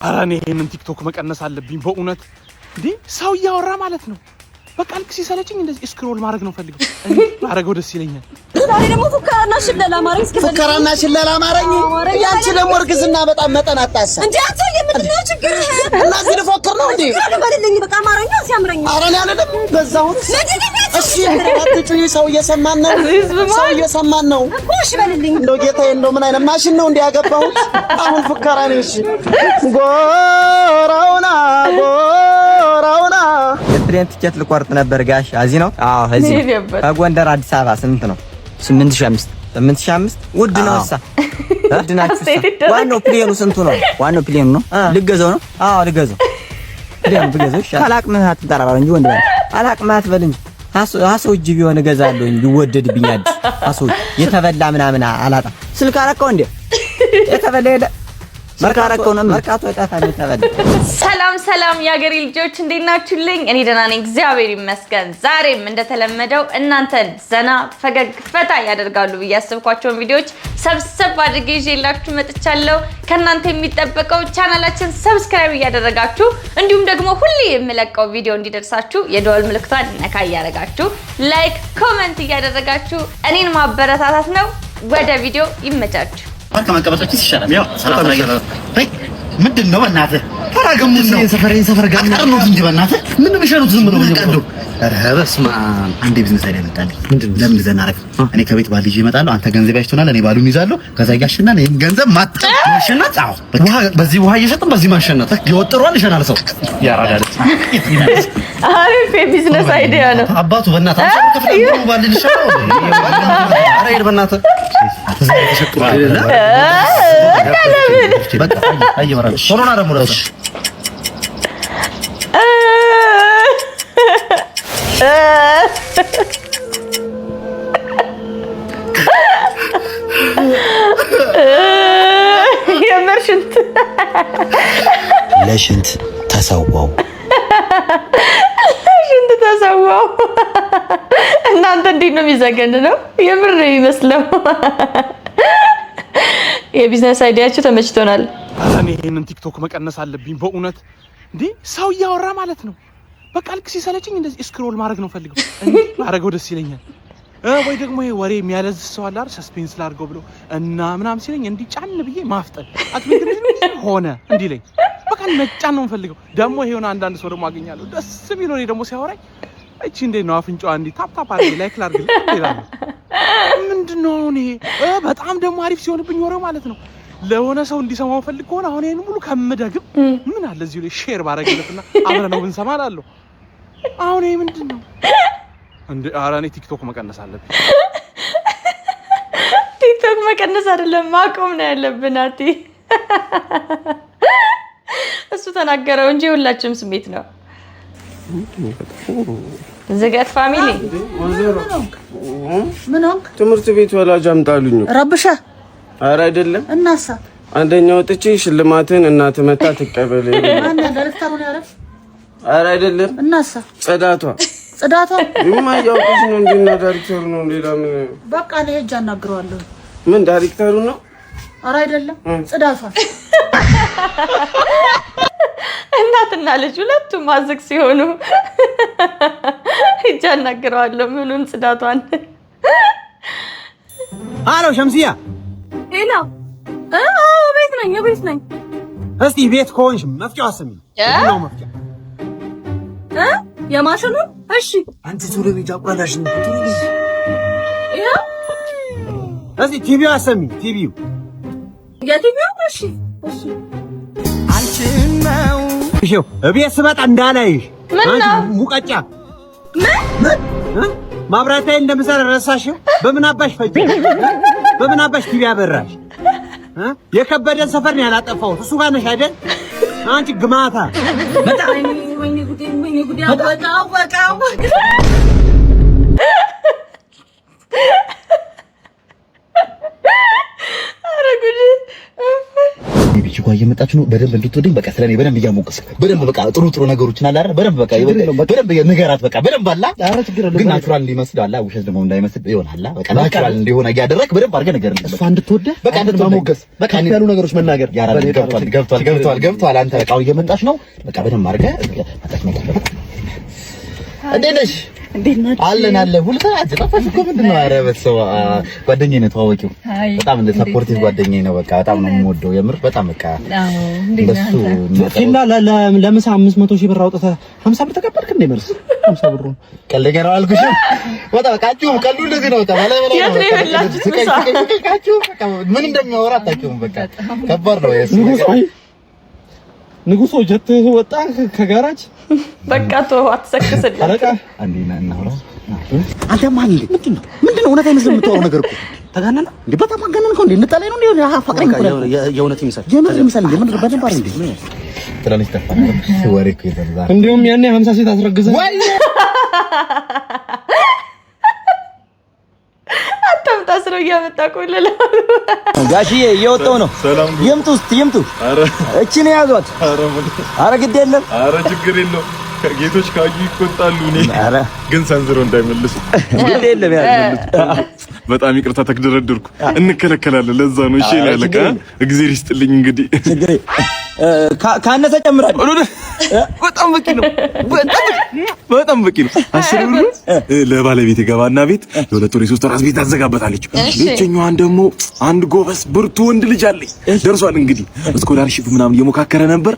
አራኔ ይሄንን ቲክቶክ መቀነስ አለብኝ በእውነት እንዴ ሰው ያወራ ማለት ነው በቃ ልክ ሲሰለችኝ እንደዚህ ስክሮል ማድረግ ነው ፈልገው ማድረገው ደስ ይለኛል ዛሬ ደግሞ ፉከራና ሽለላ ማረኝ ፉከራና ሽለላ ማረኝ ያንቺ ደግሞ እርግዝና በጣም መጠን አጣሳ እንዴ አንተ የምትለው ችግር እና እዚህ ልፎክር ነው እንዴ በልልኝ በቃ ማረኝ ሲያምረኝ አራኔ አይደለም በዛው እሺ አትጩይ ሰው እየሰማን ነው እሺ በልልኝ እንደው ጌታዬ እንደው ምን አይነት ማሽን ነው እንዲያገባው አሁን ፉከራ ነው እሺ ጎራውና የትሬን ቲኬት ልቆርጥ ነበር ጋሽ አዚ ነው አዎ እዚህ ከጎንደር አዲስ አበባ ስንት ነው 8500 ውድ ነው እሳ ውድ ናችሁ ዋናው ፕሌኑ ስንቱ ነው ዋናው ፕሌኑ ነው ልገዛው ነው አዎ ልገዛው ብገዛው ይሻላል አላቅምህ አትጠራራ እንጂ ወንድ አላቅምህ አትበል እንጂ አሶጅ ቢሆን እገዛለሁ እንጂ ይወደድብኝ አዲስ አሶጅ የተበላ ምናምን አላጣ ስልክ አረከው እንዴ የተበላ መርካራከው ነው መርካቶ አይጣፋም የተበላ ሰላም ያገሬ ልጆች እንዴት ናችሁልኝ እኔ ደህና ነኝ እግዚአብሔር ይመስገን ዛሬም እንደተለመደው እናንተን ዘና ፈገግ ፈታ ያደርጋሉ በያስብኳቸው ቪዲዮዎች ሰብስብ አድርጌ ይዤላችሁ መጥቻለሁ ከናንተ የሚጠበቀው ቻናላችን ሰብስክራይብ ያደረጋችሁ እንዲሁም ደግሞ ሁሌ የምለቀው ቪዲዮ እንዲደርሳችሁ የደወል ምልክቷን ነካ ያደረጋችሁ ላይክ ኮሜንት ያደረጋችሁ እኔን ማበረታታት ነው ወደ ቪዲዮ ይመቻችሁ ከመቀበጣችሁ ይሻላል ያው ሰላም ነገር ምንድነው እናንተ ተራገሙን ነው ሰፈር ጋር ነው እንጂ በእናትህ ምን ብሸሩት ዝም ብለው ነው ረበስማ አንዴ ቢዝነስ አይደል እንታል ምንድነው ለምን ዘናረክ እኔ ከቤት ባል ይዤ እመጣለሁ አንተ ገንዘብ ያሽቶናል እኔ ባሉን ይዛለሁ ከዛ ያሽናል ይሄን ገንዘብ ማሽናት አዎ በዚህ ውሃ እየሸጥን በዚህ ማሽናት ይወጥሯል ይሸናል ሰው ያራዳል አሪፍ ቢዝነስ አይዲያ ነው አባቱ በእናትህ አንተ ከፍተህ ባል ልሽራው አሬ በእናትህ በቃ አይወራም ሶሎና ደግሞ ነው የመርሽንት ለሽንት ተሰዋው እናንተ እንዴት ነው የሚዘገንነው የምር ነው ይመስለው የቢዝነስ አይዲያችሁ ተመችቶናል አራኔ ይሄንን ቲክቶክ መቀነስ አለብኝ በእውነት እንዴ ሰው ያወራ ማለት ነው በቃ ልክ ሲሰለችኝ እንደዚህ ስክሮል ማድረግ ነው ፈልገው ማድረገው ደስ ይለኛል ወይ ደግሞ ይሄ ወሬ የሚያለዝ ሰው አለ አይደል ሰስፔንስ ላድርገው ብሎ እና ምናምን ሲለኝ እንዲ ጫን ብዬ ማፍጠን አትመግልኝ ሆነ እንዲለኝ በቃ መጫን ነው ፈልገው ደግሞ ይሄውን አንዳንድ ሰው ደግሞ አገኛለሁ ደስ ቢለው እኔ ደግሞ ሲያወራኝ እቺ እንዴ ነው አፍንጫዋ እንዲ ታፕ አድርጌ ላይክ ላድርግ ይላል ምንድነው እኔ በጣም ደግሞ አሪፍ ሲሆንብኝ ወሬው ማለት ነው ለሆነ ሰው እንዲሰማው ፈልግ ከሆነ አሁን ይሄን ሙሉ ከምደግም ምን አለ እዚህ ላይ ሼር ባረግለትና አብረን ብንሰማ አላለሁ አሁን ይሄ ምንድነው እንዴ አራኔ ቲክቶክ መቀነስ አለብኝ ቲክቶክ መቀነስ አይደለም ማቆም ነው ያለብን አቲ እሱ ተናገረው እንጂ ሁላችንም ስሜት ነው ዝገት ፋሚሊ ምን ሆንክ ትምህርት ቤት ወላጅ አምጣሉኝ ረብሻ አረ አይደለም እናሳ አንደኛው ወጥቼ ሽልማትን እናት መታ ተቀበለ ማን ዳይሬክተሩ ነው ያረፍ አረ አይደለም እናሳ ጽዳቷ የማያውቁሽ ነው እንዴና ዳይሬክተሩ ነው ሌላ ምን በቃ ነው ሄጅ አናግረዋለሁ ምን ዳይሬክተሩ ነው አረ አይደለም ጽዳቷ እናትና ልጅ ሁለቱም ማዝቅ ሲሆኑ ሄጅ አናግረዋለሁ ምኑን ጽዳቷን አሎ ሸምሲያ ሄሎ ቤት ነኝ እስቲ ቤት ከሆንሽ መፍጫው አሰሚ ነው መፍጫ የማሽኑ እሺ አንቺ ቶሎ ቤት አቁራዳሽ ነው ቶሎ ቤት ያ እስቲ ቲቪው አሰሚ ቲቪው የቲቪው እሺ አንቺ ነው እሺ እቤት ስመጣ እንዳላይሽ አንቺ ሙቀጫ ምን ማብራታዬ እንደምሰራ ረሳሽው በምን አባሽ ፈጅ በምን አባሽ ቲቪ ያበራሽ የከበደን ሰፈር ነው ያላጠፋው እሱ ጋር ነሽ አይደል አንቺ ግማታ በጣም ወይኔ ጉዴ አወቃ ቢቢጂ እየመጣች ነው። በደንብ እንድትወደኝ በቃ ስለኔ በደንብ እያሞቀስክ በደንብ በቃ ጥሩ ነገሮችን አለ አይደል? በደንብ በቃ በደንብ ንገራት በቃ በደንብ አላ። ኧረ ችግር የለውም ግን ናቹራል እንዲመስል አላ ውሸት ደግሞ እንዳይመስል ይሆናል። በቃ ናቹራል እንዲሆን እያደረግህ በደንብ አድርገህ ንገረኝ። እሷ እንድትወደህ በቃ እንድትሞገስ በቃ ያሉ ነገሮች መናገር ገብቷል። አንተ በቃ እየመጣች ነው። በቃ በደንብ አድርገህ እንዴት ነሽ? አለን ሁሉ ጠፋሽ እኮ ምንድን ነው? ኧረ በሰው ጓደኛዬ ነው ተዋወቂው። በጣም እንደ ሰፖርቲቭ ጓደኛዬ ነው። በቃ በጣም ነው የምወደው የምር በጣም በቃ እንደሱ እና ለምሳ 500,000 ብር አውጥተህ 50 ብር ተቀበልክ እንዴ? መርስ 50 ብር ቀልደኛ ነው አልኩሽ። በጣም ቃችሁ ቀሉ ለዚህ ነው ተባለ ምን እንደሚያወራ አታውቂውም። በቃ ከባድ ነው የሱ ንጉሶ ጀት ወጣ ከጋራጅ በቃ ተው አትሰክስልኝ። አለቃ አንዴ እናውራ። አንተ ማን ምንድነው እውነት አይመስልም የምታወራው ነገር እኮ ተጋነነ እንዴ? በጣም አጋነንከው እንዴ? እንጣላይ ነው እንዴ? አፋቅረኝ እኮ የእውነት ይምሰል የምን በደንብ አይደል እንዴ? ትላለች ተፋ ወሬ እኮ ይተዛ እንደውም ያኔ 50 ሴት አስረግዘ ታስሮ እያመጣ ቆለለ ጋሽዬ እየወጣሁ ነው። ይምጡ። እቺ ነው ያዟት። ኧረ ግድ የለም። ኧረ ችግር የለውም። ጌቶች ካዩ ይቆጣሉ። እኔ ግን ሰንዝሮ እንዳይመልሱ ግድ የለም። በጣም ይቅርታ ተክደረደርኩ። እንከለከላለን። ለዛ ነው እሺ ያለቃ እግዚአብሔር ይስጥልኝ። እንግዲህ ችግር ካነሰ ጨምራለሁ። በጣም በቂ ነው። 10 ብር ለባለቤት ገባና ቤት የሁለት ወር የሶስት ወር ቤት ታዘጋበታለች። ብቸኛዋን ደግሞ አንድ ጎበስ ብርቱ ወንድ ልጅ አለኝ። ደርሷል እንግዲህ ስኮላርሺፕ ምናምን እየሞካከረ ነበር።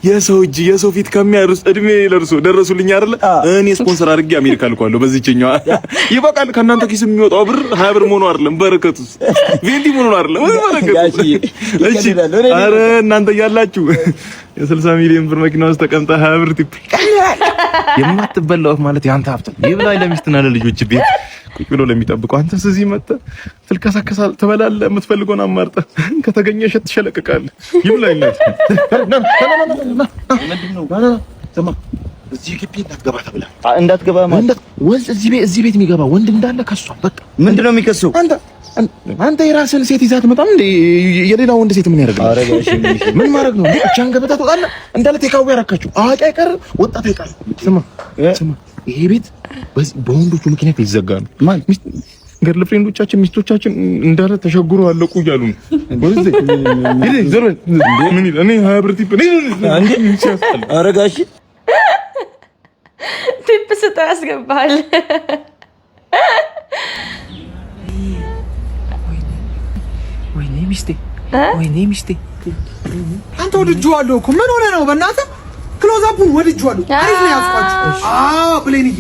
የሰው እጅ የሰው ፊት ከሚያርስ እድሜ ደረሱልኝ አይደለ? እኔ ስፖንሰር አድርጌ አሜሪካ ልኳለሁ። በዚህኛዋ ይበቃል። ከእናንተ ኪስ የሚወጣው ብር 20 ብር መሆኑ አይደለም በረከቱስ ቬንቲ መሆኑ አይደለም በረከቱ። እሺ ኧረ እናንተ ያላችሁ የ60 ሚሊዮን ብር መኪና ውስጥ ተቀምጣ 20 ብር ቲፕ የማትበላው ማለት ያንተ ሀብት ነው። ይብላኝ ለሚስትና ለልጆች ቤት ቁጭ ብሎ ለሚጠብቀው አንተስ እዚህ መጥተህ ትልከሰከሳል፣ ትበላለህ፣ የምትፈልገውን አማርጠህ ከተገኘ እሸት ትሸለቅቃለህ። ይብላኝ ለምን እዚህ ግቢ እንዳትገባ ማለት ወንድ እዚህ ቤት የሚገባ ወንድ እንዳለ ከሷ በቃ ምንድነው የሚከሰው? አንተ የራስን ሴት ይዛት መጣም እንዴ? የሌላ ወንድ ሴት ምን ያደርጋል? ምን ማድረግ ነው? ብቻህን ገብተህ ትወጣለህ እንዳለ ቴካው ያረካችሁ አዋቂ አይቀር ወጣት አይቀር። ስማ ይሄ ቤት በወንዶቹ ምክንያት ይዘጋ ነው ማለት ገርል ፍሬንዶቻችን ሚስቶቻችን እንዳለ ተሸጉሮ አለቁ እያሉ ነው። ወንድ ዘሮን ምን ይላል? እኔ 20 ብር ቲፕ አረጋሽ ቲፕ ስጠው ያስገባል። ወይኔ ሚስቴ አንተ ወድጄዋለሁ እኮ ምን ሆነ ነው? በእናትህ ክሎዝ አፑን ወድጄዋለሁ። አሪፍ ነው ያስኳችሁ። ብሌንዬ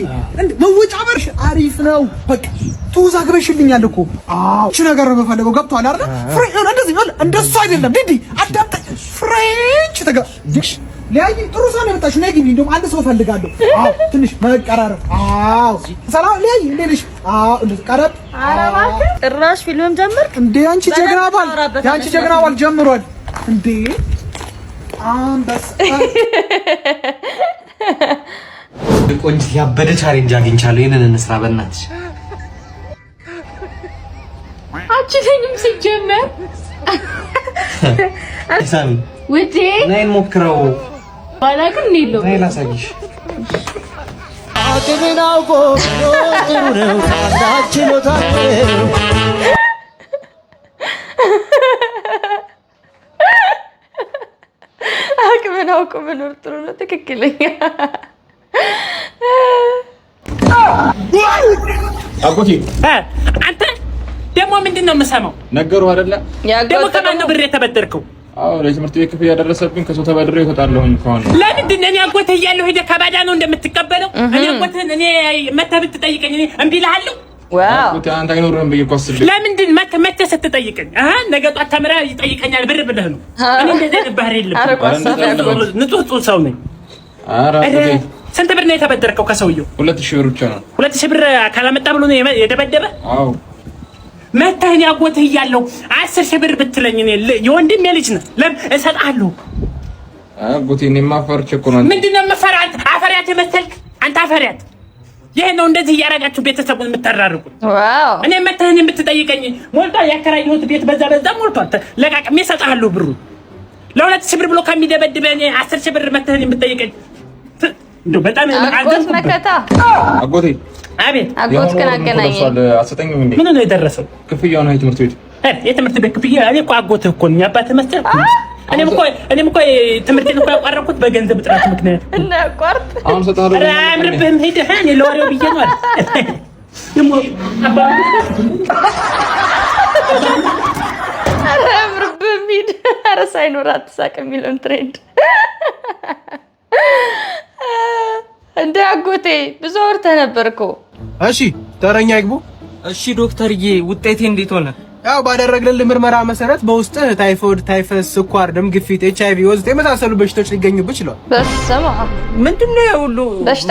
መወጫ በርሽ አሪፍ ነው። በቃ ተወዛግበሽልኛል እኮ። እቺ ነገር ነው የምፈልገው። ገብቶሃል አይደል? እንደዚህ እንደሱ አይደለም ዲዲ አዳምጠኝ። ፍሬንች ተጋድሽ ሊያይ ጥሩ ሰው ነው የመጣሽው። ነይ ግቢ። እንደውም አንድ ሰው ፈልጋለሁ። ትንሽ መቀራረብ። ሰላም ሊያይ እንዴት ነሽ? እንደዚህ ቀረብ። ኧረ እባክህ ጭራሽ ፊልምም ጀመርክ እንዴ? አንቺ ጀግና ባል ጀምሯል እንዴ? ቆንጆ ያበደ ቻሌንጅ አግኝቻለሁ። ይሄንን እንስራ በእናትሽ። አችተኝም ሲጀመር ሳሚ ውዴ ነይ እንሞክረው። ባላቅም ነው ነይ ላሳይሽ። አቅምን አውቆ ጥሩ ነው ታዳችሎታ አቅምን አውቆ መኖር ጥሩ ነው። ትክክለኛ አጎቴ አንተ ደግሞ ምንድነው የምሰማው? ነገሩ አይደለ ደግሞ ከማን ነው ብር የተበደርከው? አዎ ለትምህርት ቤት ክፍያ ያደረሰብኝ ከሰው ተበድሬ እወጣለሁኝ። ለምንድን ነው እኔ አጎትህ እያለሁ ሄደህ ከባዳ ነው እንደምትቀበለው? እኔ አጎትህን እኔ መተህ ብትጠይቀኝ እኔ እምቢ እልሃለሁ? አጎቴ አንተ አይኖርህም ብዬሽ እኮ አስቤ። ለምንድን መተህ ስትጠይቀኝ ነገ ጧት ተምረህ ይጠይቀኛል ብር ብለህ ነው? እኔ እንደዚህ አይነት ባህሪ የለብኝም። ንጹህ ሰው ነኝ። ስንት ብር ነው የተበደርከው ከሰውየው? 2000 ብር ብቻ ነው። 2000 ብር ካላመጣ ብሎ ነው የደበደበ? አዎ መተህ እኔ አጎትህ እያለሁ 10,000 ብር ብትለኝ እኔ የወንድሜ ልጅ ነህ ለምን እሰጥሃለሁ? አጎቴ እኔማ ፈርቼ እኮ ነው። ምንድን ነው የምፈራት? አፈሪያት የመሰልክ አንተ አፈሪያት። ይሄ ነው እንደዚህ እያደረጋችሁ ቤተሰቡን የምታራርቁት። ዋው እኔ መተህ የምትጠይቀኝ ሞልቷል። ያከራየሁት ቤት በዛ ሞልቷል። ለቃቅሜ እሰጥሃለሁ ብሩ። ለ2,000 ብር ብሎ ከሚደበድበኝ 10,000 ብር መተህን የምትጠይቀኝ እንደው በጣም አጎት መከታ አጎቴ አቤት አጎት ከና አገናኘኝ አሰጠኝም እንዴ ምን ነው የደረሰው ክፍያው ነው የትምህርት ቤት የትምህርት ቤት ክፍያ እኔ እኮ አጎትህ እኮ ነኝ አባትህ መስጠት እኔም እኮ ትምህርቴን እኮ ያቋረጥኩት በገንዘብ እጥረት ምክንያት እና ያቋርጥ አሁን ሰጣለሁ ኧረ አያምርብህም ሄደህ እኔ ለወሬው ብዬሽ ነው አይደል ደሞ ኧረ አያምርብህም ሂድ ኧረ ሳይኖር አትሳቅ የሚለውን ትሬንድ እንደ አጎቴ ብዙ አውርተህ ነበር እኮ እሺ ተረኛ ይግቡ እሺ ዶክተርዬ ውጤቴ እንዴት ሆነ? ያው ባደረግልህ ምርመራ መሰረት በውስጥ ታይፎይድ፣ ታይፈስ፣ ስኳር፣ ደም ግፊት፣ ኤችአይቪ ወዘተ የመሳሰሉ በሽታዎች ሊገኙብህ ይችላል። በስመ አብ ምንድነው ያው ሁሉ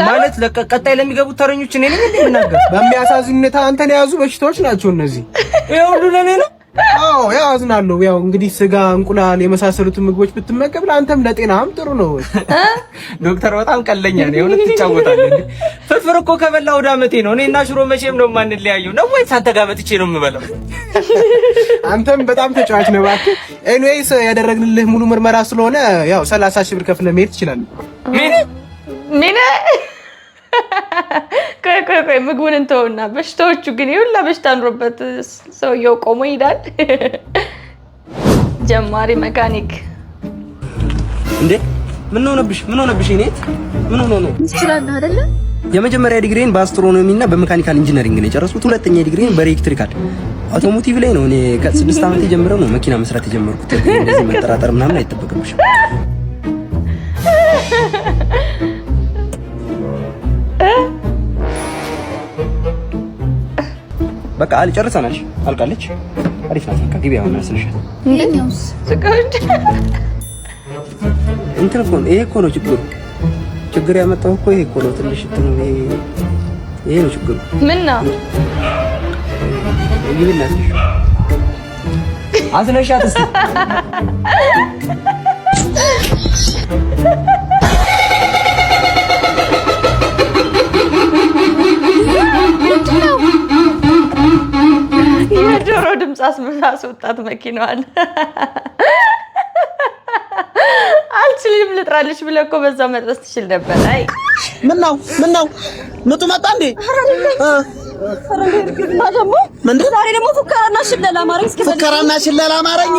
ማለት ቀጣይ ለሚገቡት ተረኞች እኔ ነኝ እንደምናገር? በሚያሳዝን ሁኔታ አንተን የያዙ በሽታዎች ናቸው እነዚህ። ይሄ ሁሉ ለኔ ነው? አዎ ያው አዝናለሁ። ያው እንግዲህ ስጋ፣ እንቁላል የመሳሰሉትን ምግቦች ብትመገብ ለአንተም ለጤናም ጥሩ ነው። ዶክተር በጣም ቀለኛ ነው። የሆነ ትጫወታለህ እንዴ? ፍርፍር እኮ ከበላ ወደ አመቴ ነው። እኔና ሽሮ መቼም ነው የማንለያየው። ነው ወይስ አንተ ጋር መጥቼ ነው የምበላው? አንተም በጣም ተጫዋች ነው እባክህ። ኤኒዌይስ ያደረግልህ ሙሉ ምርመራ ስለሆነ ያው 30,000 ብር ከፍለህ መሄድ ትችላለህ። ምን ቆይ ምግቡን እንተውና በሽታዎቹ ግን ይሁላ በሽታ ኑሮበት ሰውየው ቆሞ ይሄዳል። ጀማሪ መካኒክ እንዴ ምን ሆነብሽ እኔት ምን ሆነ ነው ትችላለህ አይደለ? የመጀመሪያ ዲግሪን በአስትሮኖሚ እና በሜካኒካል ኢንጂነሪንግ ነው የጨረስኩት። ሁለተኛ ዲግሪን በኤሌክትሪካል አውቶሞቲቭ ላይ ነው። እኔ ከ6 ዓመት ጀምሮ ነው መኪና መስራት የጀመርኩት። እንደዚህ መጠራጠር ምናምን አይጠበቅብሽም። በቃ አልጨርሰናል። አልቃለች። አሪፍ ናት። በቃ ግቢ አሁን አስልሻል። እንደኛውስ ስቀውድ እንትን እኮ ይሄ እኮ ነው ችግር ያመጣው እኮ ይሄ እኮ ነው። ትንሽ ይሄ ነው ችግሩ። ምን ነው ይብላሽ አስለሻት እስኪ የዶሮ ድምፅ አስወጣት መኪናዋን። አልችልም ልጥራልሽ ብለህ እኮ በዛው መጥበስ ትችል ነበር። አይ ምን ነው ምጡ መጣ እንዴ? ዛሬ ደግሞ ፉከራና ሽለላ አማረኝ። እስኪ ፉከራና ሽለላ አማረኝ።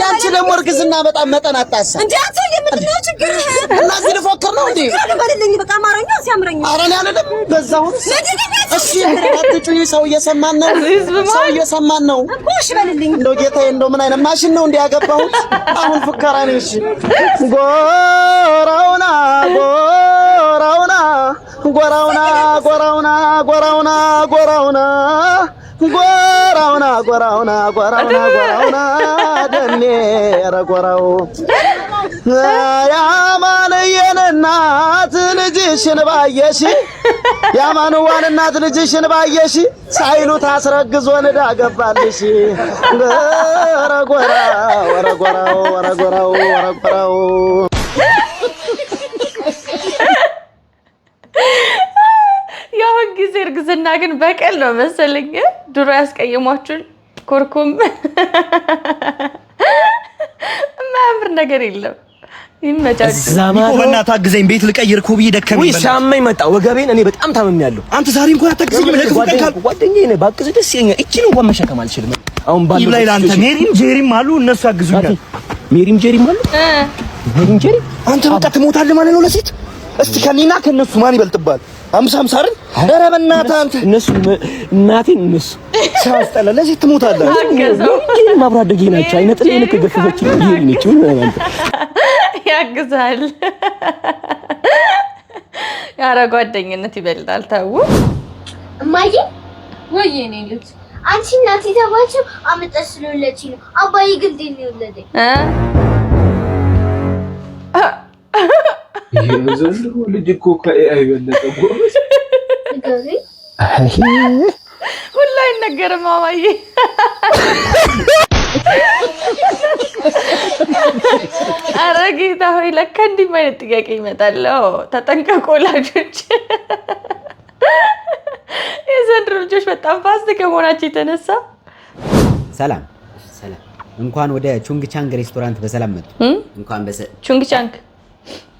ያንቺ ደግሞ እርግዝና በጣም መጠን አጣሳ እንዴ አንተ የምትለው ችግር እና እዚህ ልፎክር ነው እንዴ? በልልኝ በቃ አማረኛ ሲያምረኝ። ኧረ እኔ አልልም በዛው። እሺ አትጩኝ፣ ሰው እየሰማን ነው። ሰው እየሰማን ነው። እሺ በልልኝ። እንደው ጌታዬ እንደው ምን አይነት ማሽን ነው እንዲያገባሁት? አሁን ፉከራ ነው። እሺ ጎራውና ጎራውና ጎራውና ጎራውና ጎራውና ጎራውና ጎራውና ጎራውና ጎራውና ጎራውና ደኔ ረጎራው ያማንየን እናት ልጅሽን ባየሽ ያማንዋን እናት ልጅሽን ባየሽ ሳይሉት አስረግዞ ንዳ ገባልሽ። ረጎራው ረጎራው ረጎራው ረጎራው ያሁን ጊዜ እርግዝና ግን በቀል ነው መሰለኝ። ድሮ ያስቀየሟችሁን ኩርኩም የማያምር ነገር የለም። ይመቻችሁ። ዛማዶ በእናትህ አግዘኝ፣ ቤት ልቀይር እኮ ብዬ ደከመኝ። ወይ ሲያመኝ መጣ ወገቤን። እኔ በጣም ታምሜያለሁ። አንተ ዛሬ እንኳን አታግዘኝም። ለክፉ ቀን ጓደኛዬ ነህ፣ ባግዝ ደስ ይለኛል። እቺን እንኳን መሸከም አልችልም። አሁን ባለው ይብላኝ ለአንተ። ሜሪም ጄሪም አሉ፣ እነሱ ያግዙኛል። ሜሪም ጄሪም አሉ። ሜሪም ጄሪ አንተ በቃ ትሞታለህ ማለት ነው ለሴት። እስቲ ከኔና ከነሱ ማን ይበልጥባል? 50 አይደል? ኧረ በእናትህ አንተ እነሱ እናቴን እነሱ ሲያስጠላ ለሴት ትሞታለህ። አገዘው ማብራት ደጌ ናቸው። አይነ ጥሬ ነው ከገፈፈች ጄሪ ነች። አንተ ያግዛል። ያረ ጓደኝነት ይበልጣል። ተው እማዬ ወይ እኔ ልጅ አንቺ እናቴ ተባችሁ አመጣሽ ስለወለድሽ ነው። አባዬ ግን እንዴት ነው የወለደኝ? የዘንድሮ ልጅ እኮ ከኤአይ በለጠ ጎበዝ። ሁላ አይነገርም ማማዬ። ኧረ ጌታ ሆይ ለካ እንዲህ አይነት ጥያቄ ይመጣል። ተጠንቀቁ ወላጆች። የዘንድሮ ልጆች በጣም ፋስት ከመሆናቸው የተነሳ ሰላም እንኳን ወደ ቹንግ ቻንግ ሬስቶራንት በሰላም መጡ። እንኳን ቹንግ ቻንግ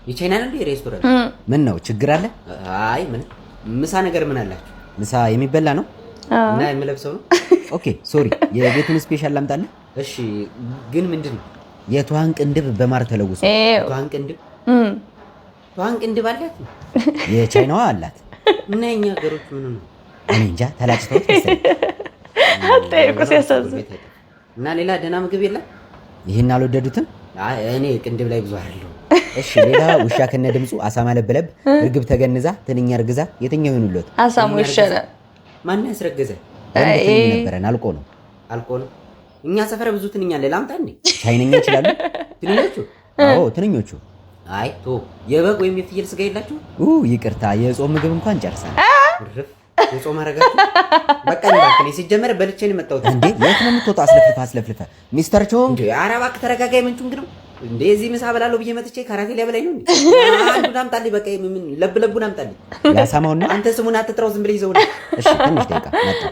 የቻይና ነው እንዴ ሬስቶራንት? ምን ነው ችግር አለ? አይ ምን ምሳ ነገር ምን አላችሁ? ምሳ የሚበላ ነው እና የምለብሰው ነው። ኦኬ ሶሪ፣ የቤቱን ስፔሻል ላምጣልህ። እሺ ግን ምንድነው? የቷን ቅንድብ በማር ተለውሶ ቷን ቅንድብ አላት የቻይናዋ አላት እና የኛ ሀገሮች ምን ነው እኔ እንጃ ተላጭተውት መሰለኝ። አጠይቁስ ያሳዝን እና ሌላ ደህና ምግብ የለም? ይሄን አልወደዱትም? እኔ ቅንድብ ላይ ብዙ አይደለም። እሺ ሌላ ውሻ ከነ ድምጹ አሳማ ለበለብ እርግብ ተገንዛ ትንኛ እርግዛ የትኛው ይኑለት? አሳሙ ይሻላል። ማን ያስረገዘ? ነበረን አልቆ ነው። እኛ ሰፈር ብዙ ትንኛ አለ። ላምጣ እንዴ? ቻይነኛ ይችላሉ ትንኞቹ? አዎ ትንኞቹ። አይ ቶ የበግ ወይም የፍየል ስጋ የላችሁ? ይቅርታ የጾም ምግብ እንኳን ጨርሰናል። የጾም አረጋችሁ? በቃ እንባክኔ ሲጀመር በልቼ ነው መጣሁት። እንዴ የት ነው የምትወጣው? አስለፍልፈ ሚስተር ቾ እንዴ ኧረ እባክህ ተረጋጋይ። ምንጩ እንግዲህ እንዴ እዚህ ምሳ በላለሁ ብዬ መጥቼ ካራቴ ሊያበላኝ ነው እንዴ? አንዱን አምጣልኝ። በቃ ምን ለብለቡን አምጣልኝ። ያሳማውና አንተ ስሙን አትጥራው ዝም ብለህ ይዘው። እሺ ትንሽ ደቂቃ መጣ።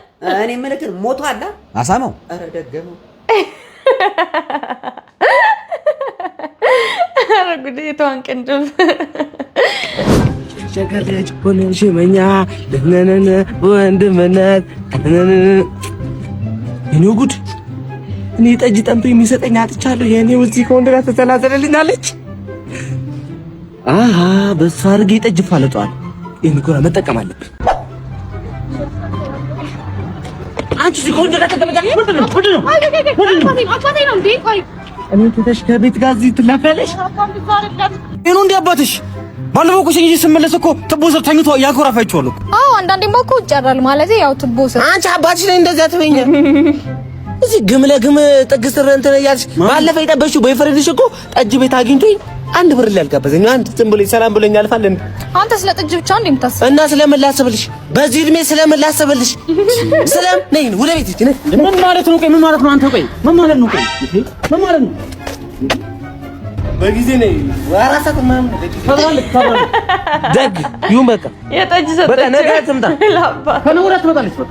እኔ ምልክት ሞቶ አለ አሳማው። ኧረ ደገመው። ኧረ ጉዴ ተዋን ቅንድብ ሸከለች ሆነሽ መኛ ለነነነ ወንድምነት እኔ ጉድ እኔ ጠጅ ጠምቶ የሚሰጠኝ አጥቻለሁ። የኔ እዚህ ከወንድ ጋር ተተላዘለልኛለች። አሃ በሷ አድርጌ ጠጅ ፋለጧል። ይሄን ኮራ መጠቀም አለብኝ። አንቺ እዚህ ከወንድ ጋር ተተላዘለልኝ ምንድነው? አባቴ ነው እንዴ? ቆይ እኔ ተተሽ ከቤት ጋር እዚህ ትላፈለሽ እኔ እንዴ አባትሽ ባለፈው እኮ ሲጂ ስመለስ እኮ ትቦ ስር ተኝቶ ያኮራፋችኋለሁ። አዎ አንዳንዴማ እኮ ይጨራል ማለት ያው ትቦ ስር። አንቺ አባትሽ ላይ እንደዛ ትበኛ እዚህ ግም ለግም ጥግ ስር እንትን እያልሽ ባለፈው የጠበሽው በይፈረድሽ እኮ ጠጅ ቤት አግኝቶኝ አንድ ብር ሊያልጋበዘኝ አንድ ዝም ብሎ ሰላም ብሎኝ አልፋል እንዴ? አንተ ስለ ጠጅ ብቻ እንዴ የምታስብ? እና ስለምን ላስብልሽ? በዚህ እድሜ ስለምን ላስብልሽ? ነይ ወደ ቤት ነይ። ምን ማለት ነው? ቆይ ምን ማለት ነው? አንተ ቆይ ምን ማለት ነው? ቆይ ምን ማለት ነው? በጊዜ ነይ ወራሳት ማም ደግ ይሁን በቃ የጠጅ ሰጠች በቃ ነገ ትምጣ ከነውራት ትመጣለች። በቃ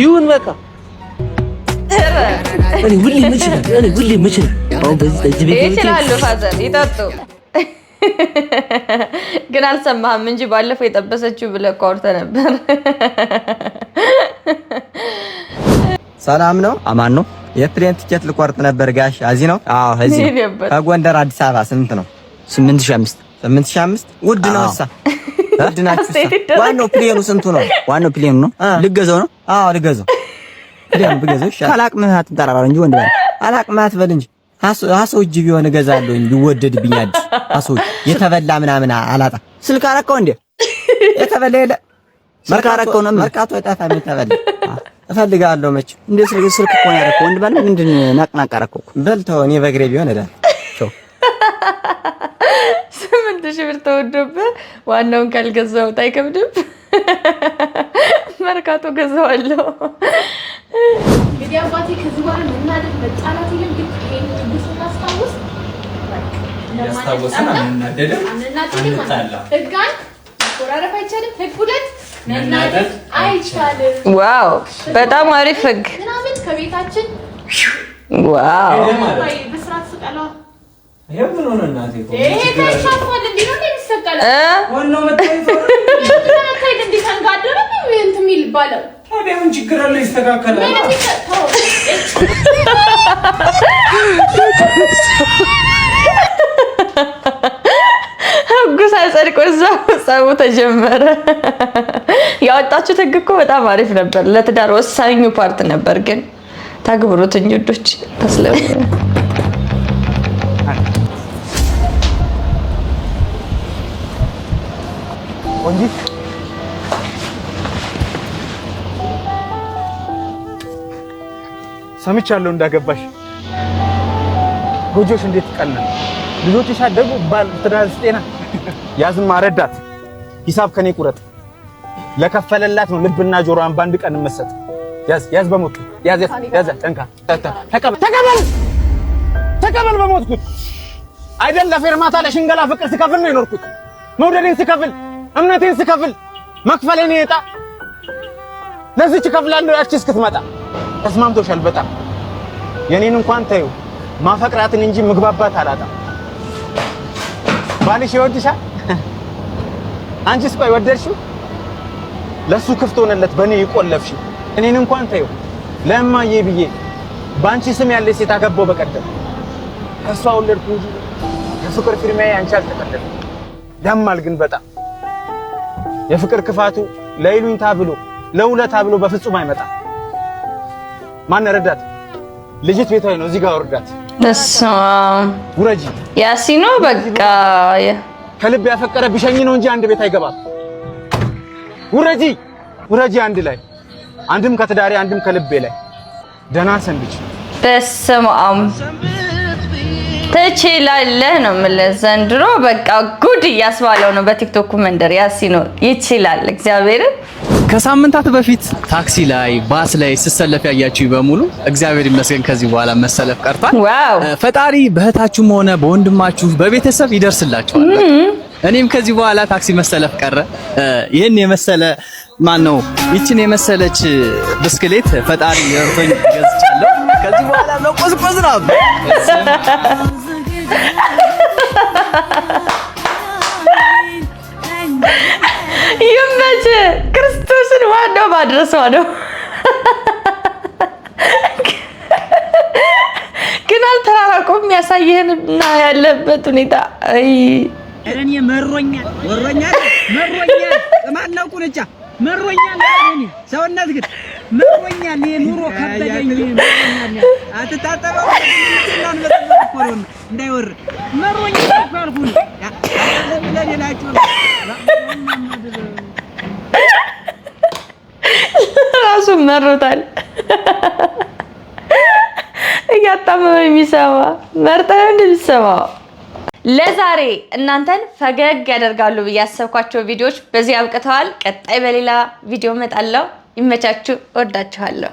ይሁን በቃ እኔ ሁሌ ምችል አሁን በዚህ ጠጅ ቤት ይችላሉ። ፋዘር ይጠጡ ግን አልሰማህም እንጂ ባለፈው የጠበሰችው ብለህ እኮ አውርተህ ነበር። ሰላም ነው? አማን ነው? የፕሌን ቲኬት ልቆርጥ ነበር ጋሽ። እዚህ ነው? አዎ እዚህ ነው። ከጎንደር አዲስ አበባ ስንት ነው? 8500 ውድ ነው። እሳ ውድ ናችሁ። ዋናው ፕሌኑ ስንቱ ነው? ዋናው ፕሌኑ ነው። ልገዛው ነው? አዎ ልገዛው። ፕሌኑ ብገዛው ይሻላል። አላቅምህ አትጠራራው እንጂ ወንድ ባል አላቅምህ አትበል እንጂ ሀሶ እጅ ቢሆን እገዛለሁ እንጂ ቢወደድብኝ አዲስ ሀሶ የተበላ ምናምን አላጣ። ስልክ አረከው እንዴ? የተበላ የለ ስልክ አረከው ነው። መርካቶ አይጣፋም የተበላ እፈልጋለሁ። መች እንደ ስልክ እኮ ነው ያረከው። ወንድ ባል ምንድን ናቅናቅ አረከው? በልተው እኔ በእግሬ ቢሆን እዳ ቾ 8000 ብር ተወዶብህ ዋናውን ካልገዛሁት አይከብድም። መርካቶ ገዛዋለሁ። እንግዲህ አባቴ ከዚህ በኋላ ምናደርግ መጣላት የለም። ግን ይሄን ትግስት ታስታውስ ያስታውሰና ምናደደም አንጣላ ህጋን ቆራረፍ አይቻልም። ህግ ሁለት መናደድ አይቻልም። ዋው በጣም አሪፍ ህግ ምናምን ከቤታችን ዋው በስርዓት ስቀለው ይሄው ምን ሆነ እናቴ? ይሄ ተሻፋል እንዴ ነው የሚሰቀለው? ዋናው መታየት ታይት እንዴ ተንጋደረ እንት ሚል ባለው ታዲያ ምን ችግር አለ? ይስተካከላል። ህጉ ሳይጸድቅ እዛው ጸቡ ተጀመረ። ያወጣችሁት ህግ እኮ በጣም አሪፍ ነበር። ለትዳር ወሳኙ ፓርት ነበር። ግን ታግብሩት እንጂ ውዶች ተስለም እንጂ ሰምቻለሁ እንዳገባሽ። ጎጆሽ እንዴት ቀላል ልጆችሽ አደጉ ባል ትዳር ስጤና ያዝማ ረዳት ሂሳብ ከኔ ቁረጥ። ለከፈለላት ነው ልብና ጆሮዋን ባንድ ቀን መሰጥ። ያዝ በሞት ያዝ ጠንካ ተቀበል በሞትኩት አይደል ለፌርማታ ለሽንገላ ፍቅር ስከፍል ነው የኖርኩት። መውደዴን ስከፍል እምነቴን ስከፍል መክፈሌን ይጣ ለዚች ከፍላለሁ ያቺ እስክትመጣ። ተስማምቶሻል በጣም የኔን እንኳን ተይው ማፈቅራትን እንጂ ምግባባት አላጣም። ባልሽ ይወድሻል። አንቺስ ቆይ ወደድሽው? ለሱ ክፍት ሆነለት በኔ ይቆለፍሽ። እኔን እንኳን ተይው ለማዬ ብዬ ባንቺ ስም ያለ ሴት አገባው በቀደም ከሷ ወለድኩ እንጂ የፍቅር ፊርማዬ አንቺ አልተቀደም። ያማል ግን በጣም የፍቅር ክፋቱ ለይሉኝታ ብሎ ለውለታ ብሎ በፍጹም አይመጣም። ማን ረዳት? ልጅት ቤቷ ነው እዚህ ጋር ወርዳት። ውረጂ ያሲኖ በቃ ከልብ ያፈቀረ ቢሸኝ ነው እንጂ አንድ ቤት አይገባም። ውረጂ አንድ ላይ አንድም ከትዳሬ አንድም ከልቤ ላይ ደህና ሰንብች። በስመ አብ ትችላለህ ነው የምልህ። ዘንድሮ በቃ ጉድ እያስባለው ነው በቲክቶክ መንደር። ያሲኖ ይችላል እግዚአብሔርን። ከሳምንታት በፊት ታክሲ ላይ ባስ ላይ ስሰለፍ ያያችሁ በሙሉ እግዚአብሔር ይመስገን ከዚህ በኋላ መሰለፍ ቀርቷል። ዋው ፈጣሪ በእህታችሁም ሆነ በወንድማችሁ በቤተሰብ ይደርስላችኋል። እኔም ከዚህ በኋላ ታክሲ መሰለፍ ቀረ። ይሄን የመሰለ ማነው ይችን የመሰለች ብስክሌት ፈጣሪ የርቶኝ ገዝቻለሁ። ከዚህ በኋላ መቆዝቆዝ ነው። ይመች ክርስቶስን ዋናው ማድረሷ ነው። ግን አልተራራቁም። የሚያሳየህንና ያለበት ሁኔታ እኔ መሮኛል ማነው ቁንጫ መሮኛል። እኔ ሰውነት ግን መሮኛል። ኑሮ ከበደኝ መሮኛል። አትታጠበው እንዳይወር መሮኛል አልኩኝ። ለሌላችሁ ራሱ መሮታል። እያጣመመ የሚሰማ መርጠህ እንደሚሰማው ለዛሬ እናንተን ፈገግ ያደርጋሉ ብዬ ያሰብኳቸው ቪዲዮዎች በዚህ አብቅተዋል። ቀጣይ በሌላ ቪዲዮ እመጣለሁ። ይመቻችሁ። እወዳችኋለሁ።